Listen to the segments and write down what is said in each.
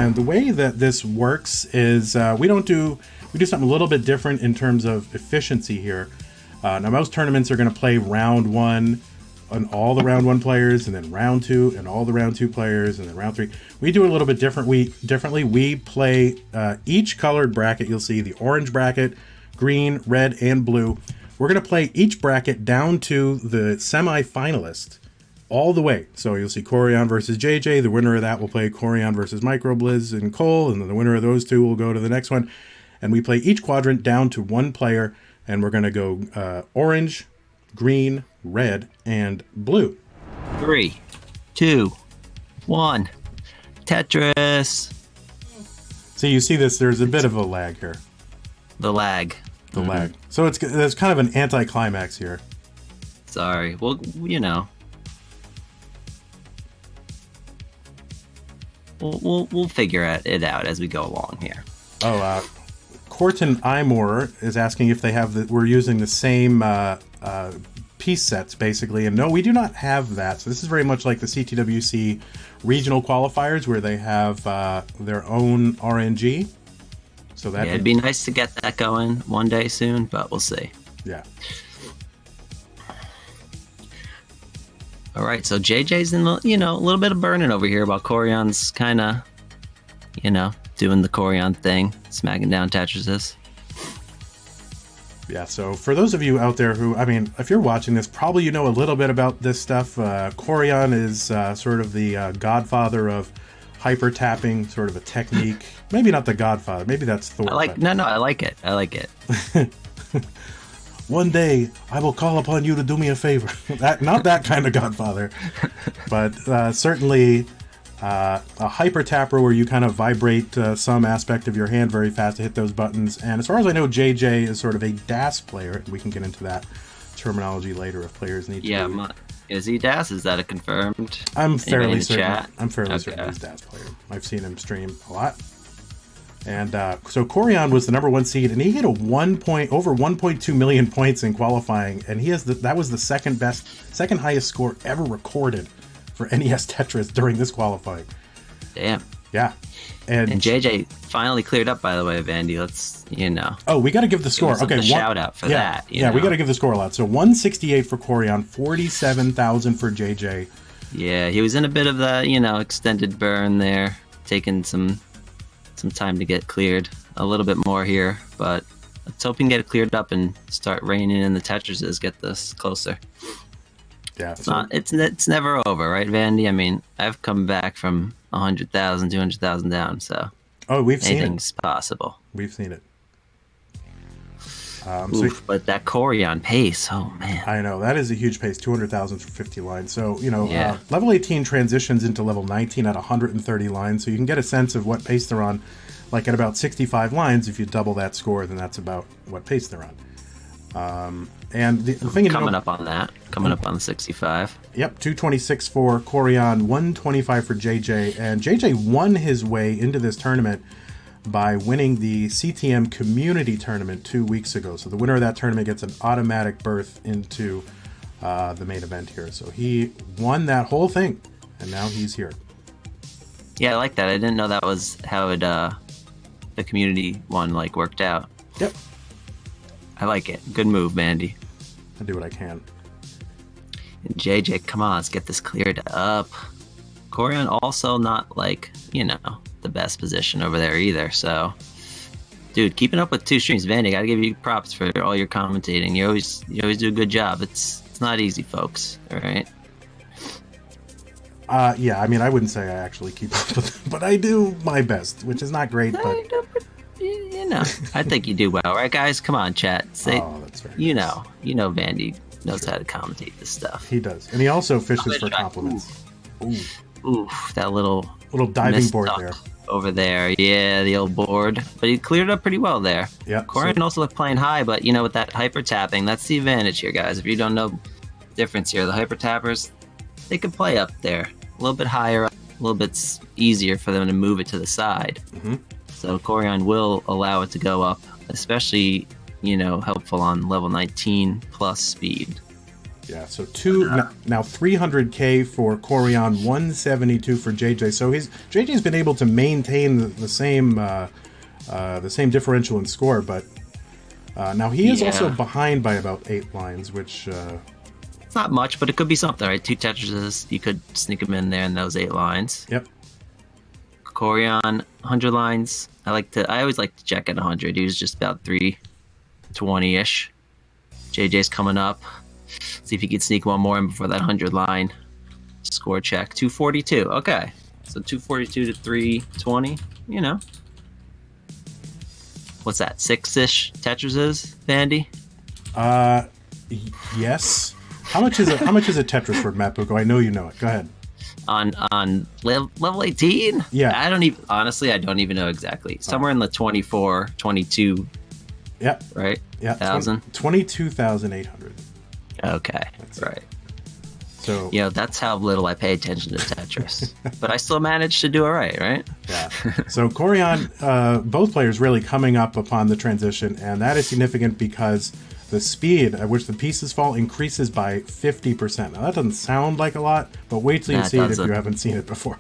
And the way that this works is we do something a little bit different in terms of efficiency here. Now, most tournaments are going to play round 1 on all the round 1 players, and then round 2 and all the round 2 players, and then round 3. We do a little bit differently. We play each colored bracket. You'll see the orange bracket, green, red, and blue. We're going to play each bracket down to the semifinalist all the way. So you'll see Coran versus JJ. The winner of that will play Coran versus Microblizz and Cole, and then the winner of those two will go to the next one. And we play each quadrant down to 1 player, and we're going to go orange, green, red, and blue. 3, 2, 1. Tetris. So you see this, there's a bit of a lag here. The lag. Lag. So there's kind of an anticlimax here. Sorry. Well, you know. We'll figure it out as we go along here. Oh, Corton Imore is asking if we're using the same piece sets, basically. And no, we do not have that. So this is very much like the CTWC regional qualifiers, where they have their own RNG. So that it'd be nice to get that going one day soon, but we'll see. Yeah. All right, so JJ's in a little bit of burning over here while Corian's kind of, doing the Corian thing, smacking down Tetrises. Yeah, so for those of you out there who, if you're watching this, probably you know a little bit about this stuff. Corian is sort of the godfather of hyper tapping, sort of a technique. Maybe not the godfather, maybe that's Thor. I like it. One day, I will call upon you to do me a favor. Not that kind of godfather, but certainly a hyper tapper where you kind of vibrate some aspect of your hand very fast to hit those buttons. And as far as I know, JJ is sort of a DAS player. We can get into that terminology later if players need to. Yeah, is he DAS? Is that a confirmed? I'm fairly certain. Chat? I'm fairly certain he's a DAS player. I've seen him stream a lot. And so Corian was the #1 seed, and he hit over 1.2 million points in qualifying, and that was the second highest score ever recorded for NES Tetris during this qualifying. Damn. Yeah. And JJ finally cleared up, by the way, Vandy. Let's, Oh, we got to give the score. Okay, shout out for that. We got to give the score a lot. So 168 for Corian, 47,000 for JJ. Yeah, he was in a bit of the, extended burn there, taking some time to get cleared a little bit more here, but let's hope we can get it cleared up and start reining in the Tetrises, get this closer. Yeah, it's never over, right, Vandy? I've come back from 100,000, 200,000 down, so we've seen it. Anything's possible. We've seen it. But that Corian pace, oh man. I know, that is a huge pace, 200,000 for 50 lines. So, level 18 transitions into level 19 at 130 lines, so you can get a sense of what pace they're on. Like at about 65 lines, if you double that score, then that's about what pace they're on. And the thing coming up on the 65. Yep, 226 for Corian, 125 for JJ, and JJ won his way into this tournament by winning the CTM Community Tournament 2 weeks ago. So the winner of that tournament gets an automatic berth into the main event here. So he won that whole thing, and now he's here. Yeah, I like that. I didn't know that was how the community one worked out. Yep. I like it. Good move, Mandy. I do what I can. And JJ, come on, let's get this cleared up. Corian also not the best position over there either. So, dude, keeping up with 2 streams, Vandy, gotta give you props for all your commentating. You always do a good job. It's not easy, folks. All right. Yeah, I wouldn't say I actually keep up with it, but I do my best, which is not great, but I think you do well, right, guys? Come on, chat. That's very nice. Vandy knows how to commentate this stuff. He does, and he also fishes for compliments. Ooh, that little diving board there. Over there, yeah, the old board. But he cleared it up pretty well there. Yeah. Coran also looked playing high, but with that hyper tapping, that's the advantage here, guys. If you don't know the difference here, the hyper tappers, they can play up there a little bit higher, a little bit easier for them to move it to the side. Mm-hmm. So Corian will allow it to go up, especially helpful on level 19 plus speed. Yeah, so now 300K for Coran, 172 for JJ. So JJ's been able to maintain the same differential in score, but now he is also behind by about 8 lines, which it's not much, but it could be something, right? 2 Tetrises, you could sneak him in there in those 8 lines. Yep. Coran, 100 lines. I always like to check at 100. He was just about 320-ish. JJ's coming up. See if he can sneak one more in before that 100 line. Score check. 242. Okay. So 242 to 320, you know. What's that? 6-ish Tetrises, Vandy? Yes. How much is a Tetris for Matt Bucco? I know you know it. Go ahead. On level 18? Yeah. I don't even know exactly. Somewhere in the 24, 22. Yep. Right? Yeah. 22,800. Okay. That's right. So that's how little I pay attention to Tetris. But I still managed to do it right? Yeah. So Coran, both players really coming up upon the transition, and that is significant because the speed at which the pieces fall increases by 50%. Now that doesn't sound like a lot, but wait till you see it if you haven't seen it before.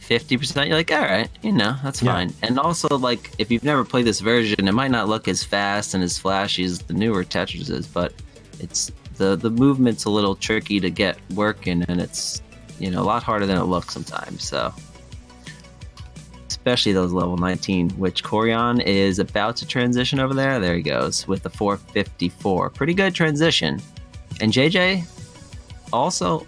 50%, you're like, all right, that's fine. And also, like, if you've never played this version, it might not look as fast and as flashy as the newer Tetrises, but it's the movement's a little tricky to get working, and it's a lot harder than it looks sometimes. So especially those level 19, which Coran is about to transition over there. There he goes with the 454. Pretty good transition. And JJ also,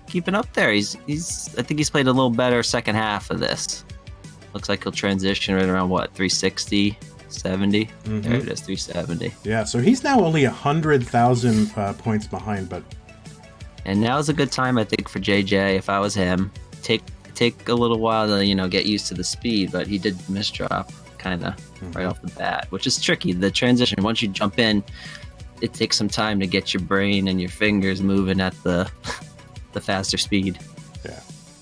keeping up there. I think he's played a little better second half of this. Looks like he'll transition right around 360. 70. Mm-hmm. There it is, 370. Yeah, so he's now only 100,000 points behind, but and now's a good time, I think, for JJ. If I was him, take a little while to get used to the speed, but he did misdrop kind of right off the bat, which is tricky. The transition, once you jump in, it takes some time to get your brain and your fingers moving at the faster speed. Yeah,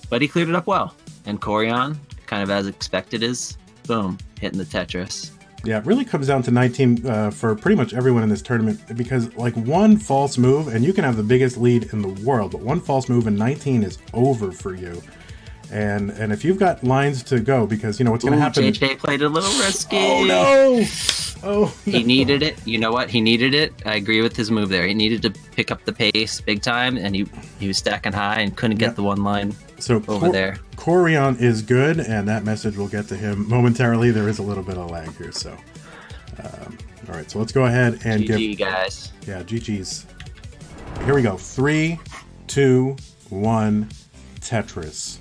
but he cleared it up well, and Coran, kind of as expected, is boom hitting the Tetris. Yeah, it really comes down to 19 for pretty much everyone in this tournament, because like one false move and you can have the biggest lead in the world, but one false move and 19 is over for you. And if you've got lines to go, because what's going to happen. JJ played a little risky. Oh no! Oh, no. He needed it. You know what? He needed it. I agree with his move there. He needed to pick up the pace big time, and he was stacking high and couldn't get the one line over there. Coran is good, and that message will get to him momentarily. There is a little bit of lag here, so. All right, so let's go ahead and GG, guys. Yeah, GG's. Here we go. 3, 2, 1, Tetris.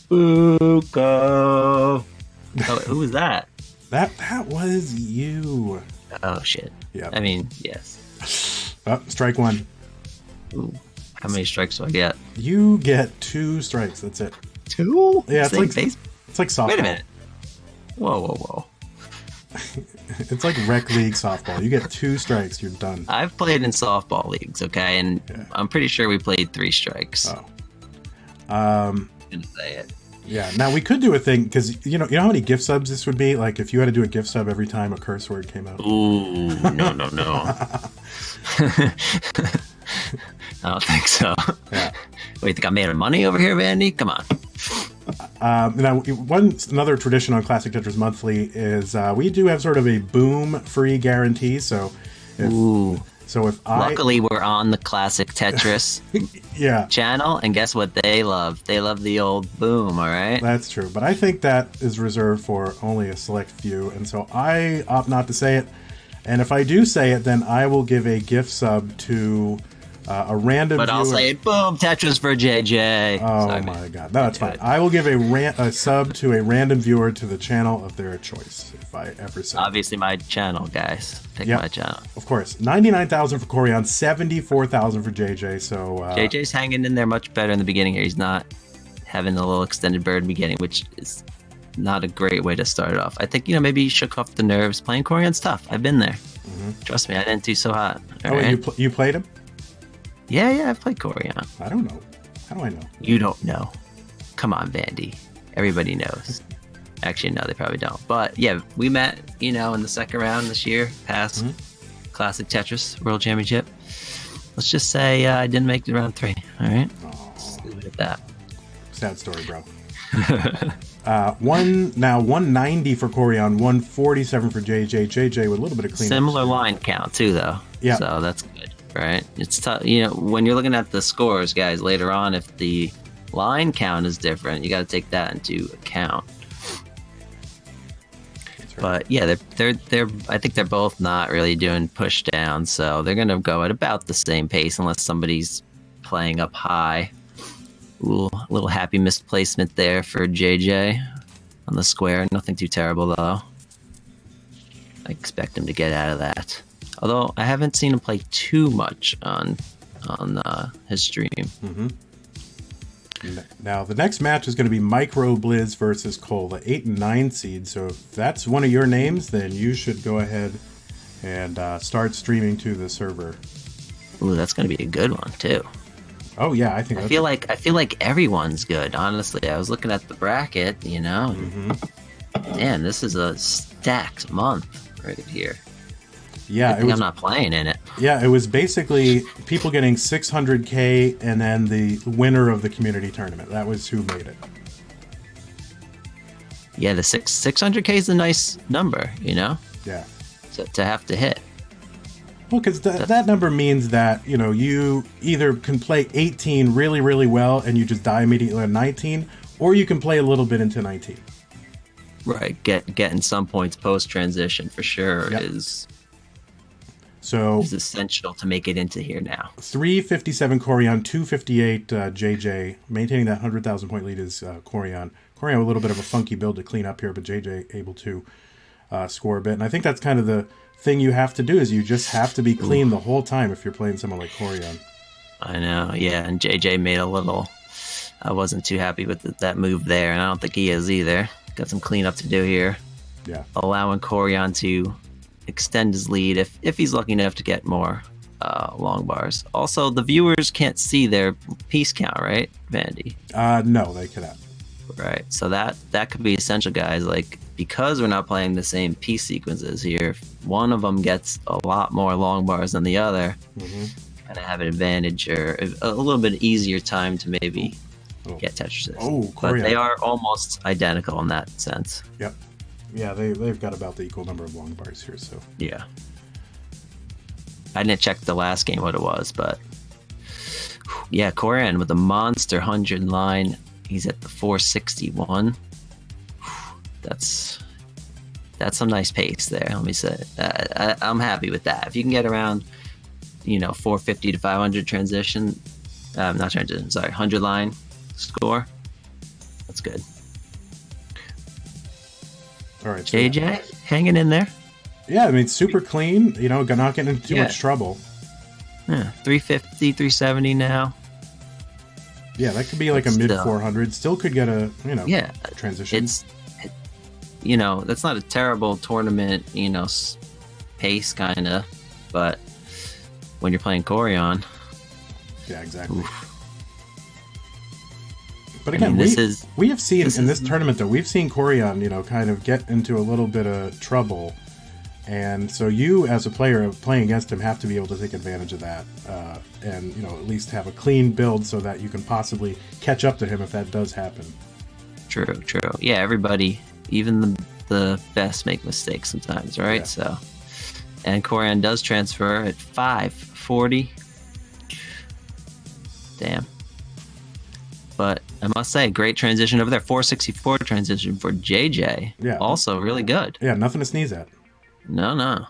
Bucco. Oh, who was that? That was you. Oh shit. Yeah. I mean, yes. Oh, strike 1. Ooh. How many strikes do I get? You get 2 strikes. That's it. 2? Yeah, it's like softball. Wait a minute. Whoa. It's like rec league softball. You get 2 strikes, you're done. I've played in softball leagues, okay, and I'm pretty sure we played 3 strikes. Oh. I'm gonna say it. Yeah. Now we could do a thing, because you know how many gift subs this would be. Like if you had to do a gift sub every time a curse word came out. Ooh, no. I don't think so. Yeah. What, you think I made of money over here, Vandy? Come on. Now, another tradition on Classic Tetris Monthly is we do have sort of a boom free guarantee. So, luckily we're on the Classic Tetris channel, and guess what they love? They love the old boom. All right, that's true. But I think that is reserved for only a select few, and so I opt not to say it. And if I do say it, then I will give a gift sub to a random viewer. I'll say it, boom, Tetris for JJ. Oh, sorry, my God. No, that's fine. I will give a sub to a random viewer to the channel of their choice, if I ever say. Obviously my channel, guys. Pick my channel. Of course. 99,000 for Coran, 74,000 for JJ, so... JJ's hanging in there much better in the beginning here. He's not having a little extended bird beginning, which is not a great way to start it off. I think, maybe he shook off the nerves. Playing Coran's tough. I've been there. Mm-hmm. Trust me, I didn't do so hot. You played him? Yeah, I've played Coran. I don't know. How do I know? You don't know. Come on, Vandy. Everybody knows. Actually, no, they probably don't. But yeah, we met, in the second round this year, past Classic Tetris World Championship. let's just say I didn't make it to round 3. All right, Oh, just leave it at that. sad story, bro. 190 for Corian, 147 for JJ. JJ with a little bit of cleanup. Similar line count too, though. Yeah. So that's good, right? It's tough. When you're looking at the scores, guys, later on, if the line count is different, you got to take that into account. That's right. But yeah, they're. I think they're both not really doing push down, so they're gonna go at about the same pace unless somebody's playing up high. Ooh, a little happy misplacement there for JJ on the square. Nothing too terrible though. I expect him to get out of that. Although I haven't seen him play too much on his stream. Mm-hmm. Now the next match is going to be Microblizz versus Cole, the 8 and 9 seed. So if that's one of your names, then you should go ahead and start streaming to the server. Ooh, that's going to be a good one too. Oh yeah, I think. I feel like everyone's good. Honestly, I was looking at the bracket. Mm-hmm. Damn, this is a stacked month right here. Yeah, I'm not playing in it. Yeah, it was basically people getting 600K and then the winner of the community tournament. That was who made it. Yeah, the 600K is a nice number, Yeah. to have to hit. Well, because that number means that, you either can play 18 really, really well and you just die immediately on 19, or you can play a little bit into 19. Right, getting some points post-transition for sure Yep. is essential to make it into here now. 357 Corian, 258 JJ. Maintaining that 100,000 point lead is Corian. Corian with a little bit of a funky build to clean up here, but JJ able to score a bit. And I think that's kind of the thing you have to do is you just have to be clean the whole time if you're playing someone like Corian. I know, yeah, and JJ made a little... I wasn't too happy with that move there, and I don't think he is either. Got some cleanup to do here. Yeah. Allowing Corian to extend his lead if he's lucky enough to get more long bars. Also, the viewers can't see their piece count, right, Vandy? No, they cannot. Right, so that could be essential, guys. Like, because we're not playing the same piece sequences here, if one of them gets a lot more long bars than the other, kind of have an advantage or a little bit easier time to maybe get Tetris. But they are almost identical in that sense. Yep. Yeah, they've got about the equal number of long bars here, so. Yeah. I didn't check the last game what it was, but yeah, Coran with a monster 100 line. He's at the 461. That's some nice pace there. Let me say, I'm happy with that. If you can get around, 450 to 500 transition, not transition, sorry, 100 line score, that's good. All right, JJ hanging in there. Yeah, I mean, super clean. Not getting into too much trouble. Yeah, 350, 370 now. Yeah, that could be like a mid 400. Still could get a transition. That's not a terrible tournament, pace kind of, but when you're playing Corian. Yeah, exactly. Oof. But again, we have seen in this tournament, though, we've seen Corian, kind of get into a little bit of trouble. And so you, as a player playing against him, have to be able to take advantage of that and, at least have a clean build so that you can possibly catch up to him if that does happen. True. Yeah, everybody, even the best make mistakes sometimes, right? Yeah. So, and Coran does transfer at 540. Damn. But I must say, great transition over there. 464 transition for JJ. Yeah. Also really good. Yeah, nothing to sneeze at. No.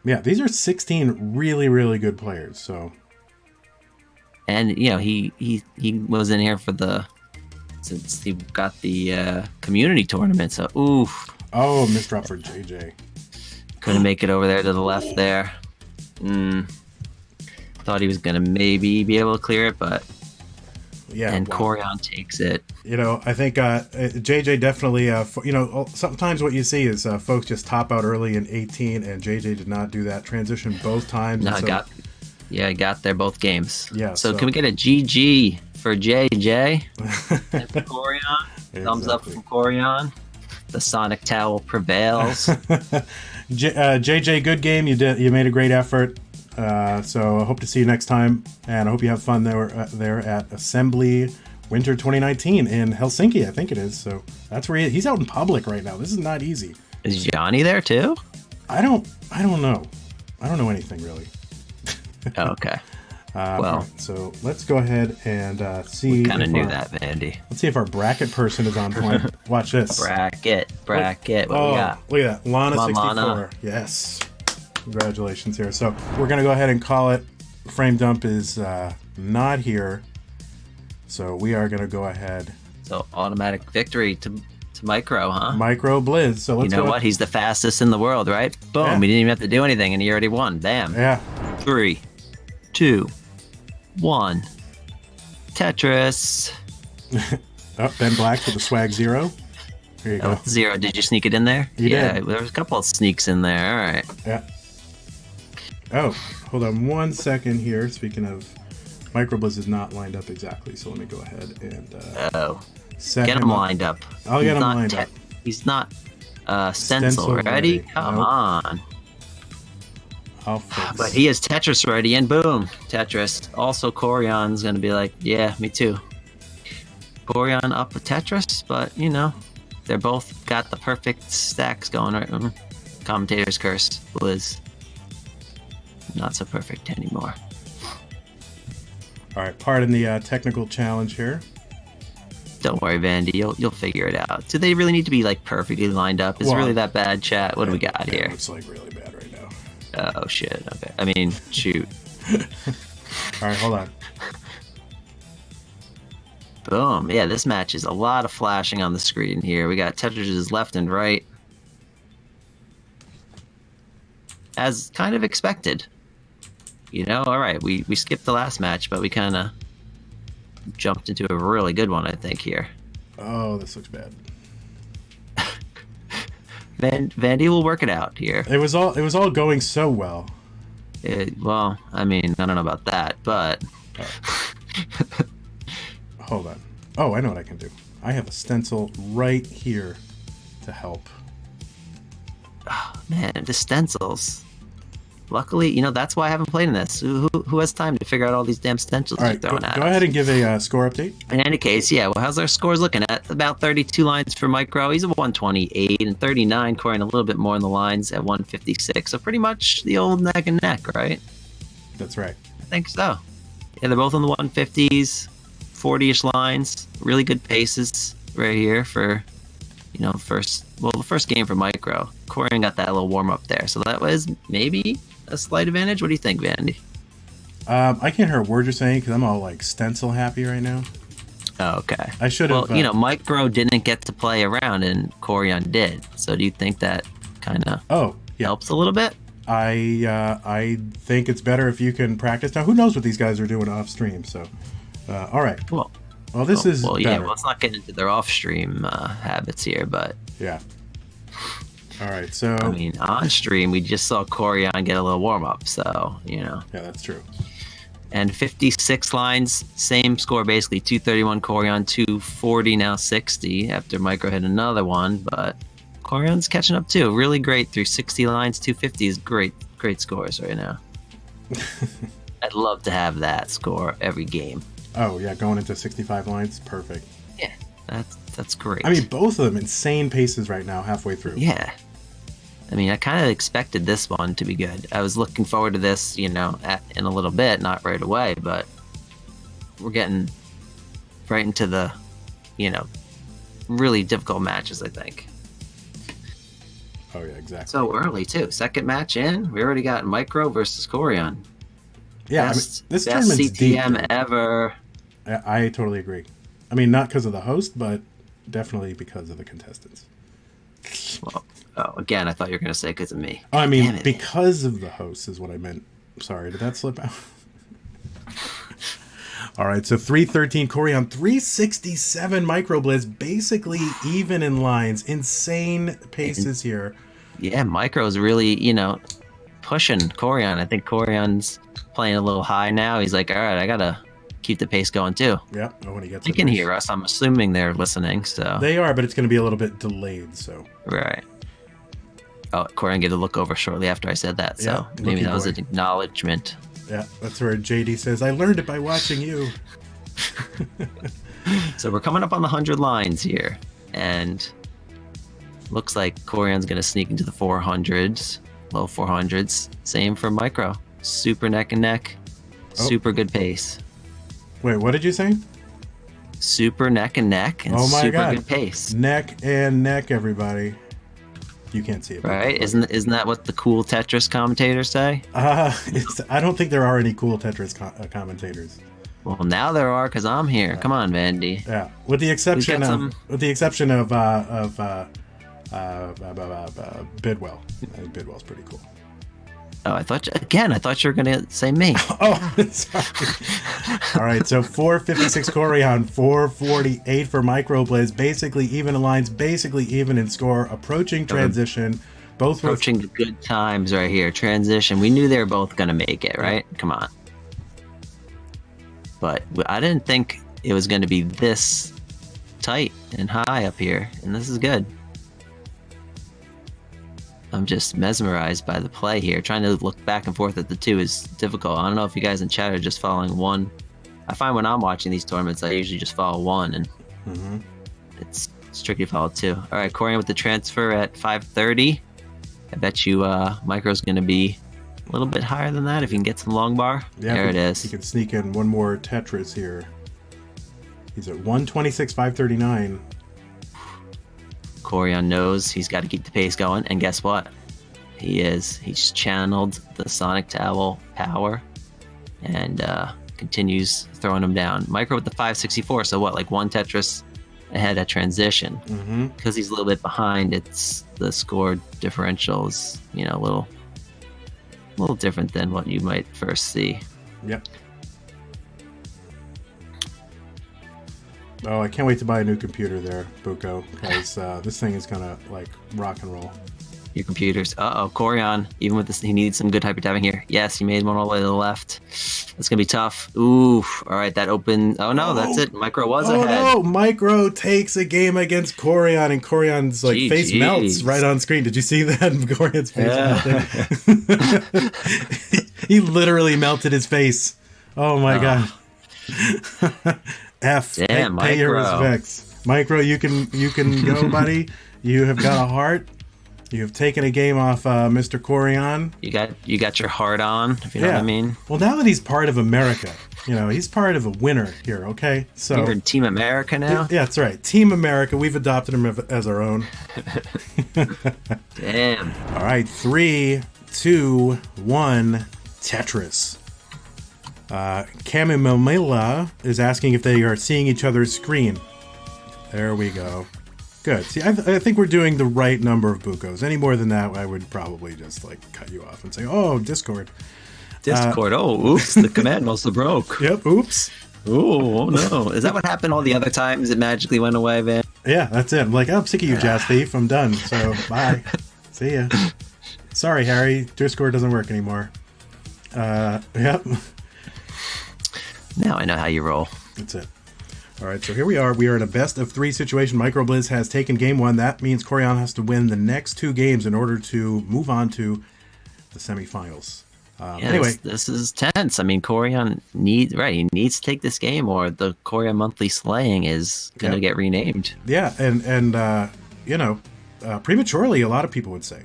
Yeah, these are 16 really, really good players. So, and he was in here since he got the community tournament. So oof. Oh, misdrop for JJ. Couldn't make it over there to the left there. Thought he was gonna maybe be able to clear it, but yeah. And Corian takes it. I think JJ definitely. Sometimes what you see is folks just top out early in 18, and JJ did not do that transition both times. No, I got there both games. Yeah. So can we get a GG for JJ? And for Corian. Exactly. Thumbs up from Corian. The Sonic Towel prevails. JJ, good game. You made a great effort. So I hope to see you next time, and I hope you have fun there at Assembly Winter 2019 in Helsinki, I think it is. So that's where he's out in public right now. This is not easy. Is Johnny there too? I don't know. I don't know anything really. Oh, okay. Well, so let's go ahead and see. Kind of knew that, Vandy. Let's see if our bracket person is on point. Watch this. Bracket. What we got? Look at that. Lana 64. Lana. Yes. Congratulations here. So we're going to go ahead and call it. Frame Dump is not here. So we are going to go ahead. So automatic victory to Micro, huh? Microblizz. So let's You know what? He's the fastest in the world, right? Boom. Yeah. He didn't even have to do anything, and he already won. Bam. Yeah. 3, 2, 1. Tetris. Oh, Ben Black with the swag 0. Here you go. 0. Did you sneak it in there? You did. There was a couple of sneaks in there. All right. Yeah. Oh, hold on 1 second here. Speaking of, Microblizz is not lined up exactly, so let me go ahead and set get him lined up. I'll get him lined up. He's not stencil ready. Come on. I'll fix. But he is Tetris ready, and boom, Tetris. Also, Corian's gonna be like, yeah, me too. Corian up with Tetris, but you know, they're both got the perfect stacks going right. Commentator's curse. Blizz. Not so perfect anymore. All right, pardon the technical challenge here. Don't worry, Vandy. You'll figure it out. Do they really need to be like perfectly lined up? Is it really that bad, chat? What do we got here? It looks like really bad right now. Oh shit. Okay. I mean, shoot. All right, hold on. Boom. Yeah, this match is a lot of flashing on the screen here. We got Tetris left and right. As kind of expected. You know, all right, we skipped the last match, but we kind of jumped into a really good one, I think, here. Oh, this looks bad. Vandy will work it out here. It was all going so well. Well, I mean, I don't know about that, but... Hold on. Oh, I know what I can do. I have a stencil right here to help. Oh, man, the stencils. Luckily, you know, that's why I haven't played in this. Who has time to figure out all these damn stencils you're throwing at us? Go ahead and give a score update. In any case, yeah, well, how's our scores looking at? About 32 lines for Micro. He's at 128 and 39. Coran a little bit more in the lines at 156. So pretty much the old neck and neck, right? That's right. I think so. Yeah, they're both in the 150s, 40-ish lines. Really good paces right here for, you know, the first game for Micro. Coran got that little warm-up there. So that was maybe a slight advantage. What do you think, Vandy? I can't hear a word you're saying because I'm all like stencil happy right now. Oh, okay. I should have. Well, you know, Micro didn't get to play around and Corian did. So do you think that kind of helps a little bit? I think it's better if you can practice. Now, who knows what these guys are doing off stream? So, all right. Well, this is well, better. yeah. Well, let's not get into their off-stream habits here, but yeah. All right, so I mean, on stream we just saw Corian get a little warm up, so you know. Yeah, that's true. And 56 lines, same score basically. 231 Corian, 240 now 60 after Micro hit another one, but Corian's catching up too. Really great through 60 lines, 250 is great scores right now. I'd love to have that score every game. Oh yeah, going into 65 lines, perfect. Yeah, that's great. I mean, both of them insane paces right now, halfway through. Yeah. I mean, I kind of expected this one to be good. I was looking forward to this, you know, in a little bit, not right away, but we're getting right into the, you know, really difficult matches, I think. Oh, yeah, exactly. So early, too. Second match in, we already got Micro versus Corian. Yeah, best, this best tournament's CTM deep, ever. I totally agree. I mean, not because of the host, but definitely because of the contestants. Well, again, I thought you were going to say because of me. Oh, I mean, because of the host is what I meant. Sorry, did that slip out? All right, so 313 Corian, 367 Microblizz, basically even in lines. Insane paces here. Yeah, Micro's really, you know, pushing Corian. I think Corian's playing a little high now. He's like, all right, I got to keep the pace going too. Yeah, when he gets they can hear us. I'm assuming they're listening, so. They are, but it's going to be a little bit delayed, so. Right. Oh, Coran gave a look over shortly after I said that, so Yeah, maybe that was boy. an acknowledgement. Yeah, that's where JD says, I learned it by watching you. So we're coming up on the 100 lines here, and looks like Corian's going to sneak into the 400s, low 400s. Same for Micro. Super neck and neck. Super good pace. Wait, what did you say? Super neck and neck and Oh my super God. good pace. Neck and neck, everybody. You can't see it. Right? Isn't that what the cool Tetris commentators say? I don't think there are any cool Tetris commentators. Well, now there are, because I'm here. Come on, Vandy. Yeah, with the exception some- of Bidwell. Bidwell's pretty cool. Oh, I thought you were going to say me. Oh, sorry. All right, so 456 Coran, 448 for Microblizz. Basically even in lines, basically even in score. Approaching transition. Both Approaching the good times right here. Transition. We knew they were both going to make it, right? Come on. But I didn't think it was going to be this tight and high up here, and this is good. I'm just mesmerized by the play here. Trying to look back and forth at the two is difficult. I don't know if you guys in chat are just following one. I find when I'm watching these tournaments, I usually just follow one, and it's tricky to follow two. All right, Coran with the transfer at 530. I bet you Micro's going to be a little bit higher than that if you can get some long bar. Yeah, there it is. He can sneak in one more Tetris here. He's at 126, 539. Coran knows he's got to keep the pace going, and guess what? He's channeled the Sonic Towel power and continues throwing him down. Micro with the 564, so what, like one Tetris ahead at transition. Because he's a little bit behind, it's the score differential is, a little different than what you might first see. Yep. Oh, I can't wait to buy a new computer there, Buko, because this thing is gonna rock and roll. Your computers. Coran, even with this, he needs some good hyper tapping here. Yes, he made one all the way to the left. That's gonna be tough. Ooh, all right, that opened. Oh no, that's it. Micro was ahead. Oh no, Micro takes a game against Coran, and Coran's face melts right on screen. Did you see that? Coran's face melting. He literally melted his face. Oh my god. Damn, pay your Micro. respects. Micro, you can go, buddy. You have got a heart. You have taken a game off Mr. Coran. You got your heart on, if you know what I mean. Well, now that he's part of America, he's part of a winner here, okay? So you're in Team America now? Yeah, that's right. Team America. We've adopted him as our own. Damn. All right, 3, 2, 1, Tetris. Kamimamila is asking if they are seeing each other's screen. There we go. Good. See, I think we're doing the right number of Bukos. Any more than that, I would probably just cut you off and say, "Oh, Discord." Oops, the command must have broke. Yep. Oops. Oh no! Is that what happened all the other times? It magically went away, Van. Yeah, that's it. I'm I'm sick of you, Jazz Thief. I'm done. So bye. See ya. Sorry, Harry. Discord doesn't work anymore. Yep. Now I know how you roll. That's it. All right, so here we are. We are in a best-of-3 situation. Microblizz has taken game 1. That means Coran has to win the next 2 games in order to move on to the semifinals. Anyway, this is tense. I mean, Coran needs to take this game, or the Coran Monthly Slaying is going to get renamed. Yeah, and prematurely, a lot of people would say.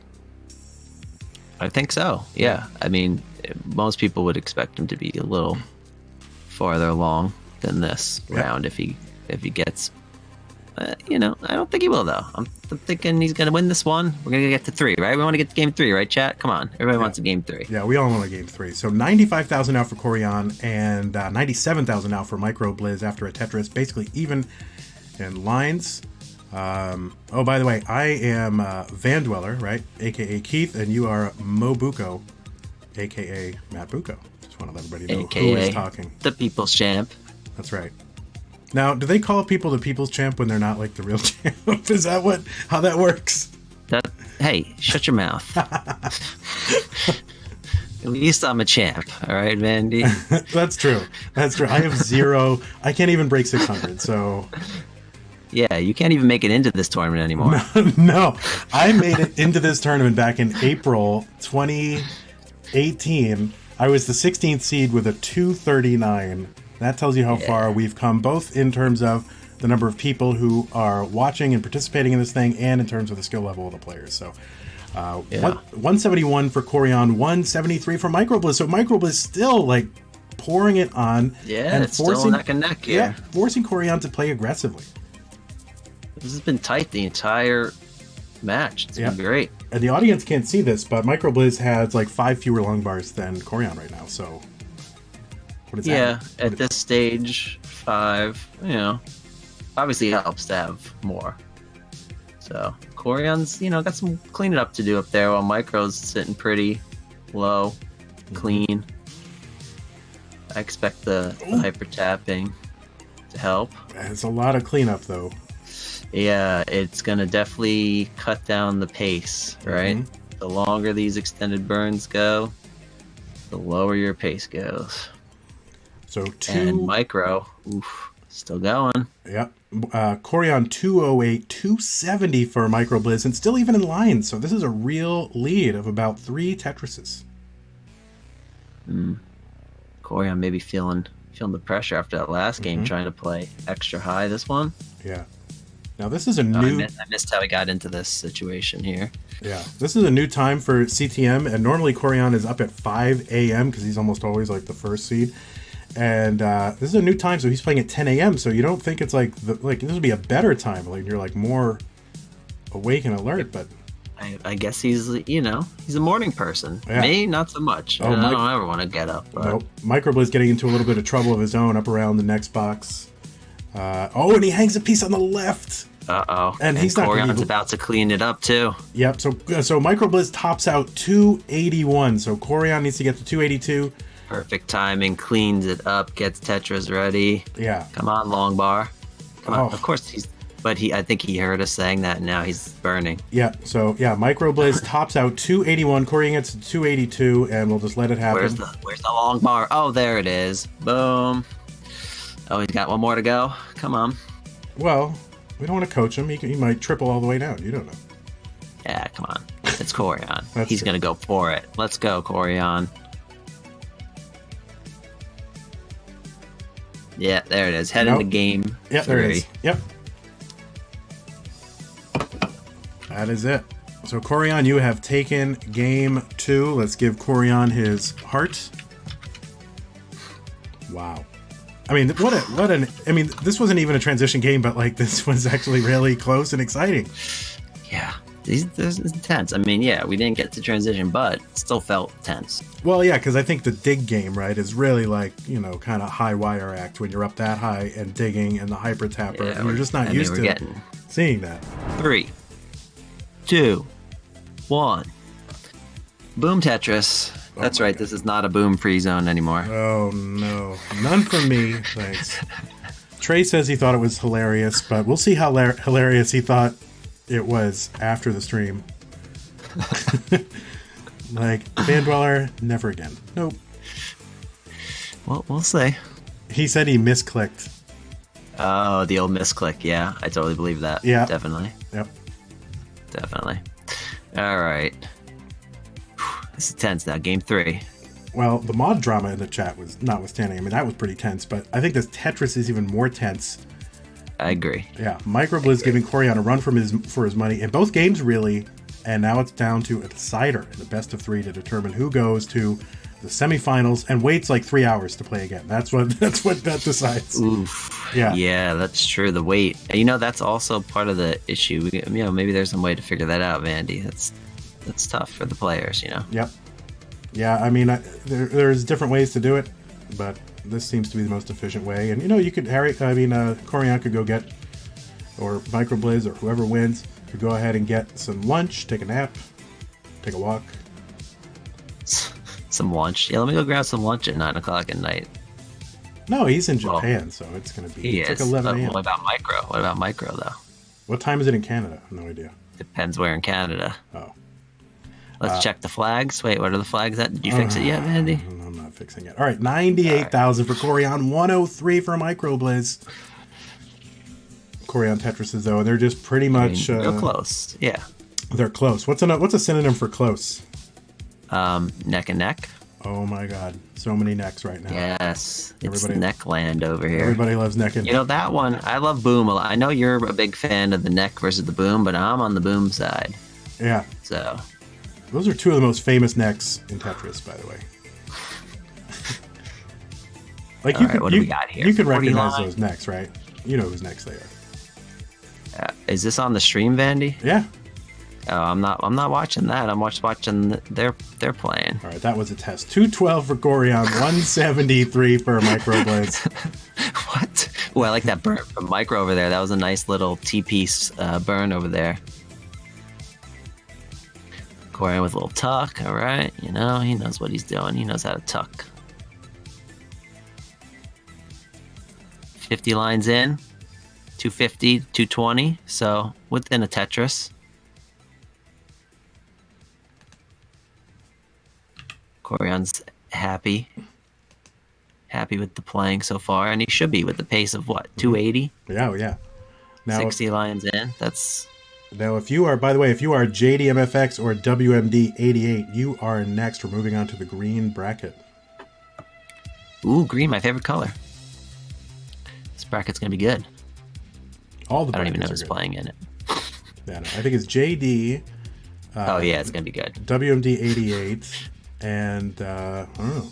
I think so. Yeah, I mean, most people would expect him to be a little farther along than this round if he gets. I don't think he will though. I'm thinking he's gonna win this one. We're gonna get to 3, right? We want to get to game 3, right, chat? Come on, everybody wants a game 3. Yeah, we all want a game 3. So 95,000 now for Coran and 97,000 now for Microblizz after a Tetris, basically even in lines. By the way, I am vandweller, right, aka Keith, and you are Mobuko, aka Matt Buko. Just want to let everybody know who is talking. The People's Champ. That's right. Now, do they call people the People's Champ when they're not the real champ? Is that how that works? Hey, shut your mouth. At least I'm a champ, all right, Vandy? That's true. I have 0. I can't even break 600, so... Yeah, you can't even make it into this tournament anymore. No, I made it into this tournament back in April 2018. I was the 16th seed with a 239. That tells you how far we've come, both in terms of the number of people who are watching and participating in this thing, and in terms of the skill level of the players. So, 171 for Coran, 173 for Microblizz. So Microblizz still like pouring it on, and it's forcing, still neck and neck here. Yeah, forcing Coran to play aggressively. This has been tight the entire match. It's been great. And the audience can't see this, but Microblizz has like 5 fewer long bars than Coran right now. So, what is that? Yeah, at this stage, 5. You know, obviously it helps to have more. So Coran's, got some cleaning up to do up there, while Micro's sitting pretty low, clean. I expect the hyper tapping to help. It's a lot of cleanup though. Yeah, it's gonna definitely cut down the pace, right? The longer these extended burns go, the lower your pace goes. So and Micro, still going. Yep. Coran 208, 270 for Microblizz, and still even in line. So this is a real lead of about 3 Tetrises. Coran maybe feeling the pressure after that last game, trying to play extra high this one. Yeah. Now this is a new... I missed how he got into this situation here. Yeah. This is a new time for CTM, and normally Coran is up at 5 a.m. because he's almost always like the first seed. And this is a new time, so he's playing at 10 a.m. So you don't think it's like this would be a better time. Like you're like more awake and alert, but... I guess he's a morning person. Yeah. Me, not so much. I don't ever want to get up. But... Nope. Microblizz getting into a little bit of trouble of his own up around the next box. And he hangs a piece on the left. And he's not. Coran's about to clean it up too. Yep. So Microblizz tops out 281. So Coran needs to get to 282. Perfect timing. Cleans it up. Gets Tetris ready. Yeah. Come on, long bar. Come on. Of course he's. But I think he heard us saying that, and now he's burning. Yeah. So Microblizz tops out 281. Coran gets to 282, and we'll just let it happen. Where's the long bar? Oh, there it is. Boom. Oh, he's got one more to go. Come on. Well, we don't want to coach him. He might triple all the way down. You don't know. Yeah, come on. It's Coran. He's going to go for it. Let's go, Coran. Yeah, there it is. Head into game 3. There it is. Yep. That is it. So, Coran, you have taken game 2. Let's give Coran his heart. Wow. I mean, this wasn't even a transition game, but like this was actually really close and exciting. Yeah, this is intense. I mean, yeah, we didn't get to transition, but it still felt tense. Well, yeah, because I think the dig game, right, is really like, kind of high wire act when you're up that high and digging and the hyper tapper, and you're just not used to seeing that. 3, 2, 1. Boom Tetris. That's right. This is not a boom free zone anymore. Oh, no. None from me. Thanks. Trey says he thought it was hilarious, but we'll see how hilarious he thought it was after the stream. Like, vandweller, never again. Nope. Well, we'll see. He said he misclicked. Oh, the old misclick. Yeah, I totally believe that. Yeah. Definitely. Yep. Definitely. All right. This is tense now. Game 3. Well, the mod drama in the chat was notwithstanding. I mean, that was pretty tense, but I think this Tetris is even more tense. I agree. Yeah, Microblizz giving Coran a run for his money in both games, really, and now it's down to a decider in the best of 3 to determine who goes to the semifinals and waits like 3 hours to play again. That's what that decides. Oof. Yeah, that's true. The wait. That's also part of the issue. Maybe there's some way to figure that out, Vandy. That's tough for the players, Yep. Yeah, I mean, there's different ways to do it, but this seems to be the most efficient way. And, you could, Coran could go get, or Microblizz, or whoever wins, could go ahead and get some lunch, take a nap, take a walk. Some lunch? Yeah, let me go grab some lunch at 9 o'clock at night. No, he's in Japan, so it's going to be like 11 a.m. What about Micro, though? What time is it in Canada? No idea. Depends where in Canada. Oh. Let's check the flags. Wait, what are the flags at? Did you fix it yet, Andy? I'm not fixing it. All right, 98,000 for Coran, 103 for Microblizz. Coran Tetrises though, and they're just pretty much real close. Yeah, they're close. What's a synonym for close? Neck and neck. Oh my God, so many necks right now. Yes, it's neck land over here. Everybody loves neck and. You know that one. I love boom a lot. I know you're a big fan of the neck versus the boom, but I'm on the boom side. Yeah. So. Those are two of the most famous necks in Tetris, by the way. Like what do we got here? You can recognize those necks, right? You know whose necks they are. Is this on the stream, Vandy? Yeah. Oh, I'm not watching that. I'm watching they're playing. All right, that was a test. 212 for Coran, 173 for Microblizz. What? Oh, I like that burn from Micro over there. That was a nice little T-piece burn over there. Coran with a little tuck. All right, he knows what he's doing. He knows how to tuck. 50 lines in, 250, 220. So within a Tetris. Coran's happy with the playing so far, and he should be with the pace of what, 280? Yeah. Now, 60 lines in. That's now if you are JDMFX or WMD88, you are next. We're moving on to the green bracket. Ooh, green, my favorite color. This bracket's gonna be good. All the I don't even know who's playing in it. Yeah, no, I think it's JD. Oh yeah, it's gonna be good. WMD88. And, I don't know.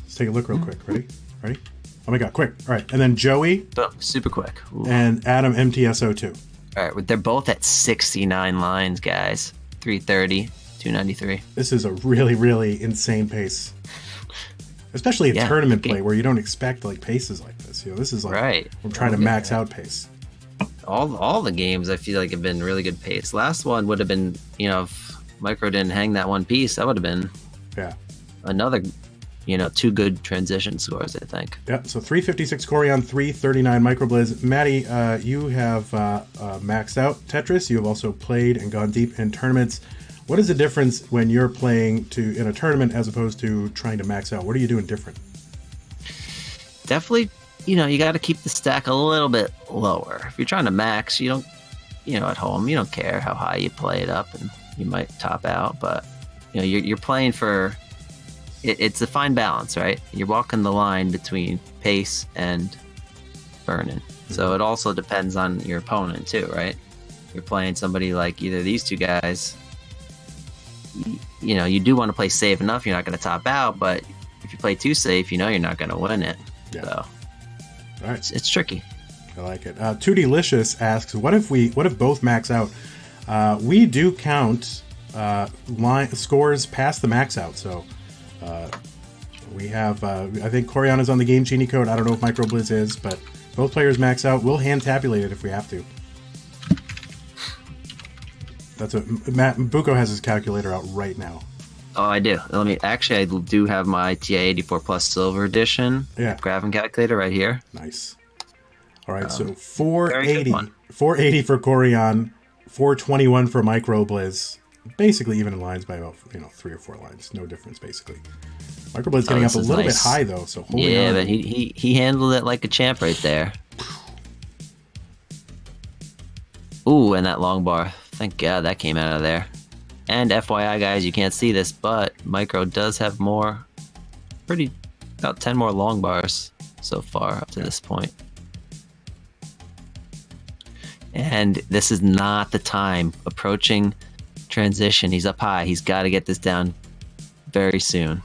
Let's take a look real quick. Ready? Oh my God, quick. All right. And then Joey. Boom, super quick. Ooh. And Adam MTSO2. All right. They're both at 69 lines, guys. 330, 293. This is a really, really insane pace. Especially a tournament play where you don't expect like paces like this. This is like we're trying to max out pace. All the games I feel like have been really good pace. Last one would have been, if Micro didn't hang that one piece, that would have been another, two good transition scores, I think. Yeah, so 356 Coran, 339 Microblizz. Maddie, you have maxed out Tetris. You have also played and gone deep in tournaments. What is the difference when you're playing in a tournament as opposed to trying to max out? What are you doing different? Definitely, you got to keep the stack a little bit lower. If you're trying to max, you don't, at home, you don't care how high you play it up, and you might top out, but you're playing for it's a fine balance, right? You're walking the line between pace and burning. So it also depends on your opponent too, right? You're playing somebody like either these two guys, you do want to play safe enough, you're not going to top out, but if you play too safe, you're not going to win it. So all right, it's tricky. I like it. 2Delicious asks, what if both max out? We do count line scores past the max out, so we have. I think Coran is on the Game Genie code. I don't know if Microblizz is, but both players max out. We'll hand tabulate it if we have to. That's what Matt Buko has his calculator out right now. Oh, I do. I do have my TI 84 Plus Silver Edition graphing calculator right here. Nice. All right, so 480 for Coran. 421 for Microblizz. Basically even in lines by about 3 or 4 lines. No difference basically. Microblizz getting up a little bit high though, so holding on. Yeah, but he handled it like a champ right there. Ooh, and that long bar. Thank God that came out of there. And FYI guys, you can't see this, but Micro does have about 10 more long bars so far up to this point. And this is not the time. Approaching transition. He's up high. He's got to get this down very soon.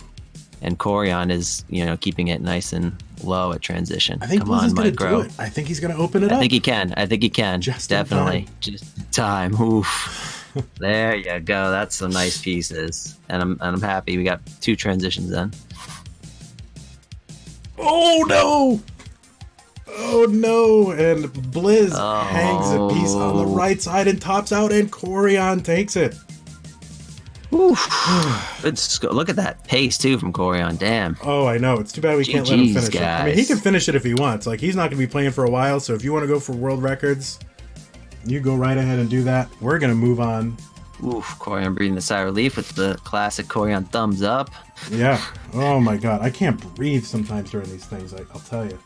And Coran is, keeping it nice and low at transition. I think Blizz is going to do it. I think he's going to open it up. I think he can. Just definitely. Just in time. Oof. There you go. That's some nice pieces. And I'm happy we got 2 transitions in. Oh no! Oh no! And Blizz hangs a piece on the right side and tops out, and Coran takes it. Good look at that pace too from Coran. Damn. Oh, I know. It's too bad we can't let him finish it. I mean, he can finish it if he wants. Like, he's not going to be playing for a while. So if you want to go for world records, you go right ahead and do that. We're going to move on. Oof, Coran breathing a sigh of relief with the classic Coran thumbs up. Yeah. Oh my God. I can't breathe sometimes during these things. I'll tell you.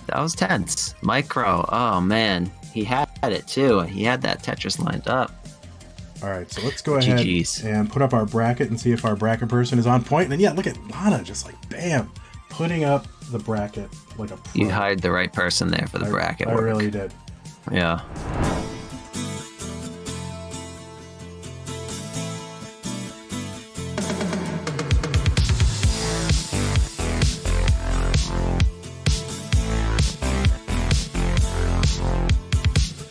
That was tense. Micro. Oh man, he had it too. He had that Tetris lined up. All right, so let's go ahead GG's. and put up our bracket and see if our bracket person is on point. And then, yeah, look at Lana, just like, bam, putting up the bracket like a pro. You hired the right person there for the bracket I work. really did. Yeah.